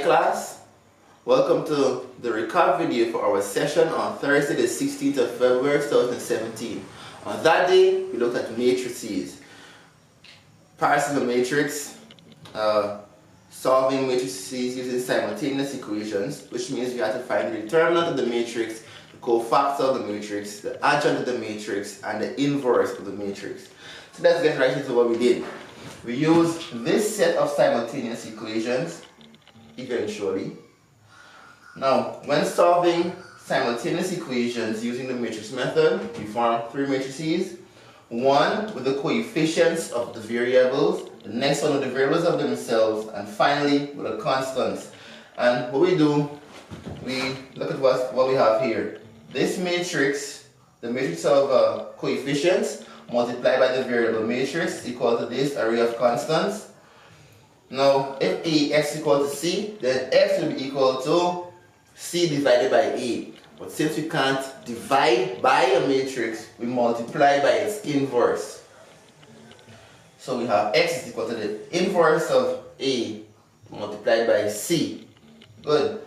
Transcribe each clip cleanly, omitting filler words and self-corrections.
class, welcome to the recap video for our session on Thursday the 16th of February 2017. On that day, we looked at matrices, parsing the matrix, solving matrices using simultaneous equations, which means we have to find the determinant of the matrix, the cofactor of the matrix, the adjoint of the matrix, and the inverse of the matrix. So let's get right into what we did. We used this set of simultaneous equations eventually. Now, when solving simultaneous equations using the matrix method, we form three matrices. One with the coefficients of the variables, the next one with the variables of themselves, and finally with the constants. And what we do, we look at what we have here. This matrix, the matrix of coefficients multiplied by the variable matrix is equal to this array of constants. Now, if Ax equal to C, then X will be equal to C divided by A. But since we can't divide by a matrix, we multiply by its inverse. So we have X is equal to the inverse of A multiplied by C. Good.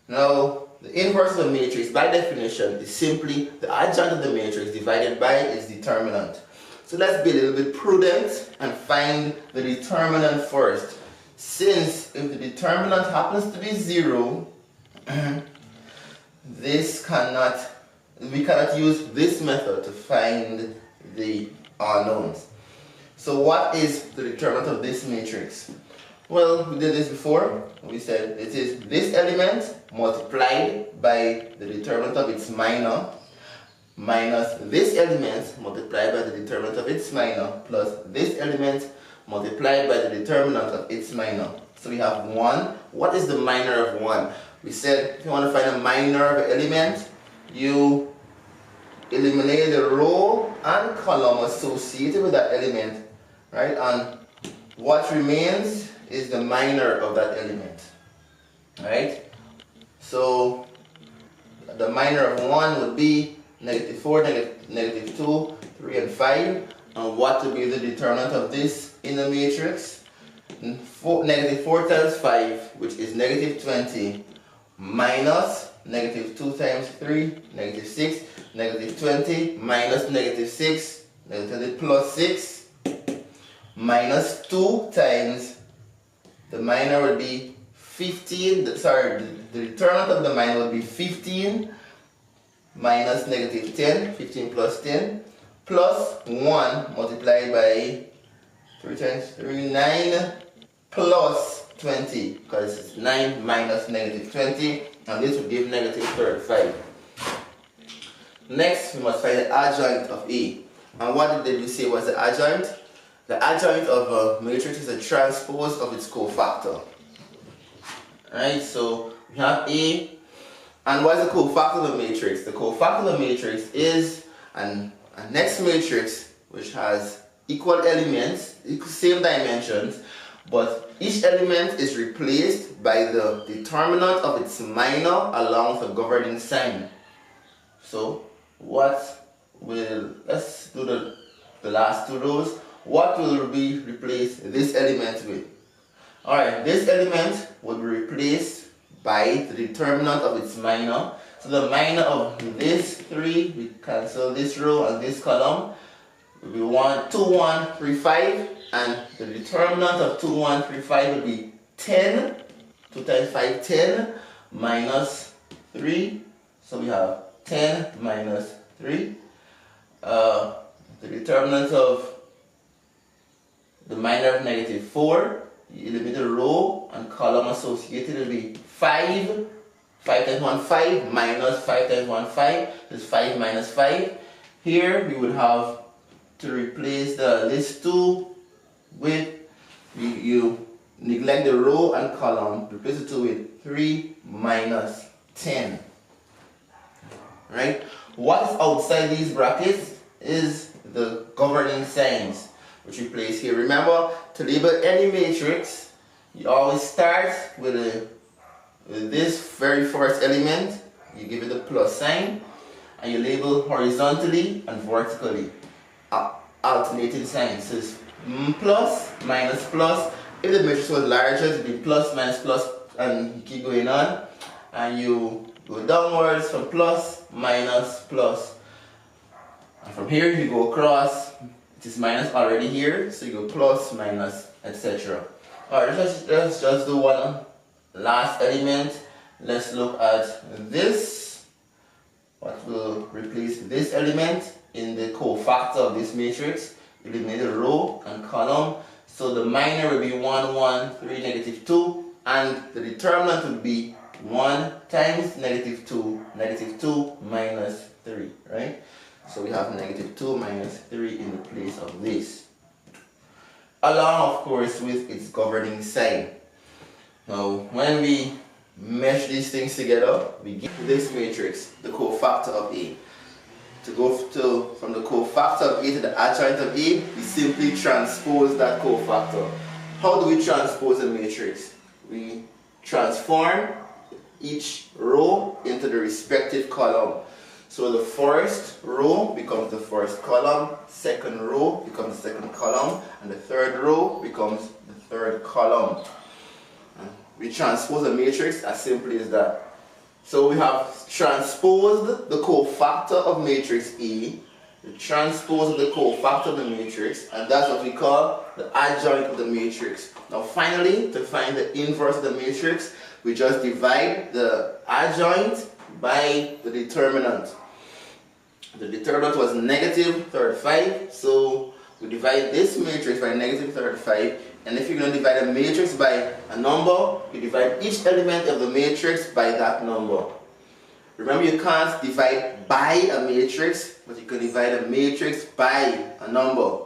Now, the inverse of a matrix, by definition, is simply the adjoint of the matrix divided by its determinant. So let's be a little bit prudent and find the determinant first. Since if the determinant happens to be 0, we cannot use this method to find the unknowns. So what is the determinant of this matrix? Well, we did this before. We said it is this element multiplied by the determinant of its minor minus this element multiplied by the determinant of its minor plus this element multiplied by the determinant of its minor. So we have 1. What is the minor of 1? We said if you want to find a minor of an element, you eliminate the row and column associated with that element, right? And what remains is the minor of that element, right? So the minor of 1 would be -4, -2, 3, and 5. And what would be the determinant of this in the matrix? -4 times 5, which is -20, minus -2 times 3, -6, -20, minus -6, -20 plus 6, minus 2 times the minor would be 15, the determinant of the minor would be 15 minus -10, 15 plus 10, plus 1 multiplied by 3 times 3, 9, plus 20, because it's 9 minus -20, and this would give -35. Next, we must find the adjoint of A. And what did we say was the adjoint? The adjoint of a matrix is a transpose of its cofactor. Alright, so we have A. And what is the cofactor of the matrix? The cofactor of the matrix is a next matrix which has equal elements, same dimensions, but each element is replaced by the determinant of its minor along with a governing sign. So let's do the last two rows. What will be replaced this element with? Alright, this element will be replaced by the determinant of its minor. So the minor of this 3, we cancel this row and this column. We want 2, 1, 3, 5, and the determinant of 2, 1, 3, 5 will be 10. 2 times 5, 10, minus 3. So we have 10 minus 3. The determinant of the minor of -4, you eliminate the row and column associated will be 5. 5 times 1, 5, minus 5 times 1, 5. This is 5 minus 5. Here we would have to replace this 2 with, you neglect the row and column, replace the 2 with 3 minus 10. Right? What is outside these brackets is the governing signs, which we place here. Remember, to label any matrix, you always start with this very first element, you give it a plus sign, and you label horizontally and vertically, alternating signs. So plus, minus, plus. If the matrix was larger, it would be plus, minus, plus, and you keep going on, and you go downwards from plus, minus, plus. And from here you go across, it is minus already here, so you go plus, minus, etc. Alright, let's just do one last element. Let's look at this. What will replace this element in the cofactor of this matrix? Eliminate the row and column. So the minor will be 1, 1, 3, negative 2, and the determinant will be 1 times negative 2, minus 3, right? So we have negative 2 minus 3 in the place of this. Along, of course, with its governing sign. Now, when we mesh these things together, we get this matrix, the cofactor of A. To go from the cofactor of A to the adjoint of A, we simply transpose that cofactor. How do we transpose a matrix? We transform each row into the respective column. So the first row becomes the first column, second row becomes the second column, and the third row becomes the third column. We transpose a matrix as simply as that. So we have transposed the cofactor of matrix A, the transpose of the cofactor of the matrix, and that's what we call the adjoint of the matrix. Now finally, to find the inverse of the matrix, we just divide the adjoint by the determinant. The determinant was negative 35, so we divide this matrix by negative 35, and if you're going to divide a matrix by a number, you divide each element of the matrix by that number. Remember, you can't divide by a matrix, but you can divide a matrix by a number,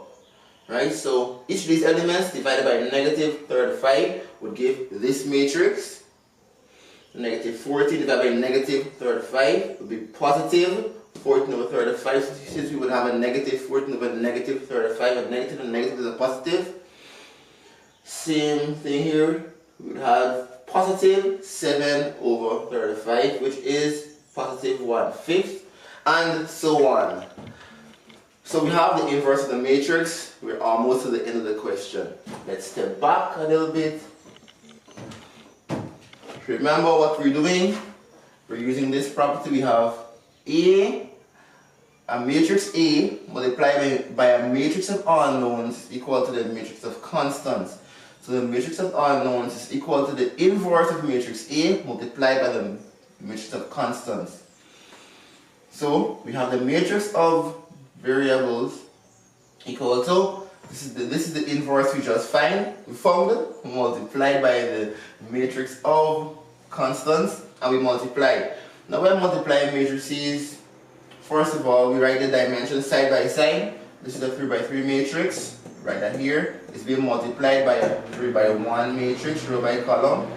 right? So each of these elements divided by negative 35 would give this matrix. Negative 14 divided by negative 35 would be positive 14 over 35. So since we would have a negative 14 over negative 35, a negative and negative is a positive. Same thing here, we would have positive 7 over 35, which is positive 1/5, and so on. So we have the inverse of the matrix. We're almost to the end of the question. Let's step back a little bit. Remember what we're doing? We're using this property. We have a matrix A multiplied by a matrix of unknowns equal to the matrix of constants. So the matrix of unknowns is equal to the inverse of matrix A multiplied by the matrix of constants. So we have the matrix of variables equal to, this is the inverse we just found it, multiplied by the matrix of constants, and we multiply. Now when multiplying matrices, first of all we write the dimensions side by side. This is a 3 by 3 matrix. Write that here. It's being multiplied by a 3 by 1 matrix, row by column.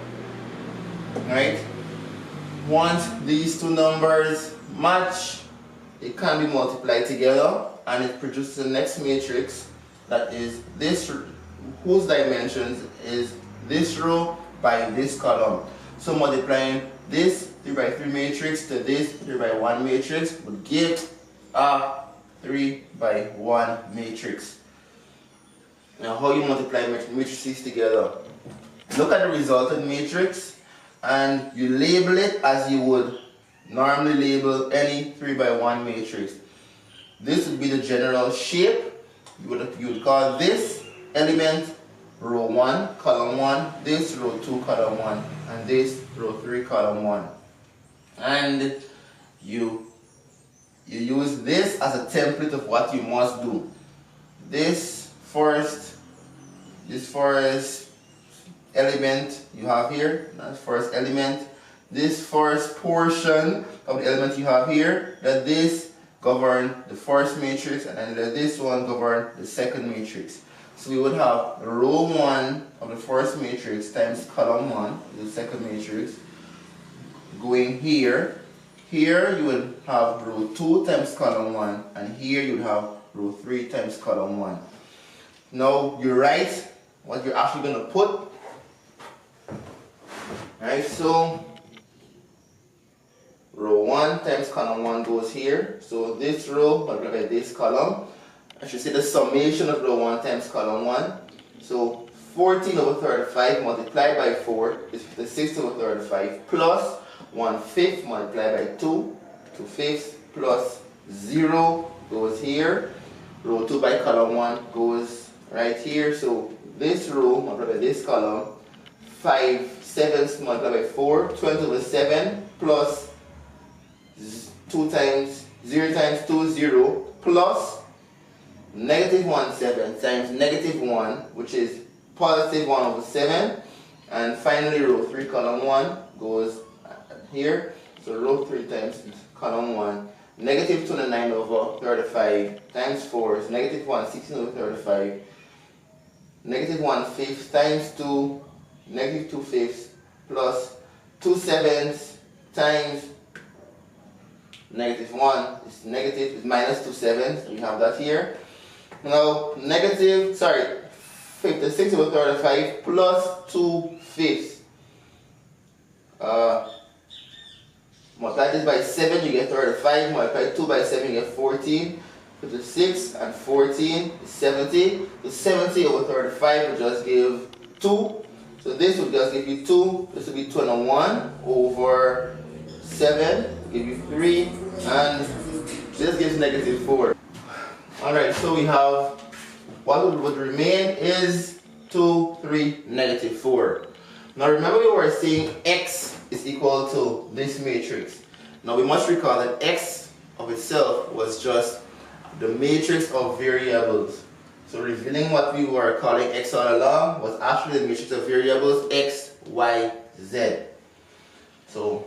Right? Once these two numbers match, it can be multiplied together, and it produces the next matrix that is this, whose dimensions is this row by this column. So multiplying this 3 by 3 matrix to this 3 by 1 matrix would give a 3 by 1 matrix. Now how you multiply matrices together? Look at the resultant matrix and you label it as you would normally label any 3 by 1 matrix. This would be the general shape. You would call this element row 1, column 1, this row 2, column 1, and this row 3, column 1. And you use this as a template of what you must do. This first element you have here, that's first element. This first portion of the element you have here, that this govern the first matrix, and then this one govern the second matrix. So we would have row 1 of the first matrix times column 1, the second matrix, going here. Here you would have row 2 times column 1, and here you would have row 3 times column 1. Now you write what you're actually going to put. Right, so row 1 times column 1 goes here. So this row multiplied by this column. I should say the summation of row 1 times column 1. So 14 over 35 multiplied by 4 is 56 over 35 plus 1/5 multiplied by 2, 2/5 plus 0 goes here. Row 2 by column 1 goes right here. So this row multiplied by this column, 5/7 multiplied by 4, 20 over 7 plus 2 times 0 times 2, 0 plus -1/7 times -1, which is positive 1 over 7. And finally row 3 column 1 goes here. So row 3 times column 1, -29 over 35 times 4 is -1, 16 over 35. -1/5 times 2, -2/5 plus 2/7 times -1 is negative, is -2/7. We have that here. Now, 56 over 35 plus 2/5. Multiply this by 7, you get 35. Multiply 2 by 7, you get 14. 56 and 14 is 70. So 70 over 35 will just give 2. So this will just give you 2. This will be 21 over 7, give you 3. And this gives -4. Alright, so we have what would remain is 2, 3, -4. Now remember we were saying x is equal to this matrix. Now we must recall that x of itself was just the matrix of variables. So revealing what we were calling x all along was actually the matrix of variables x, y, z. So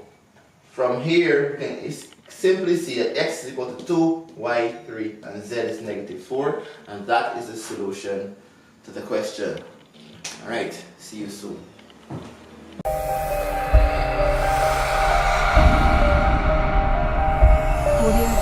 from here we can simply see that x is equal to 2, y 3, and z is -4, and that is the solution to the question. Alright, see you soon. Audio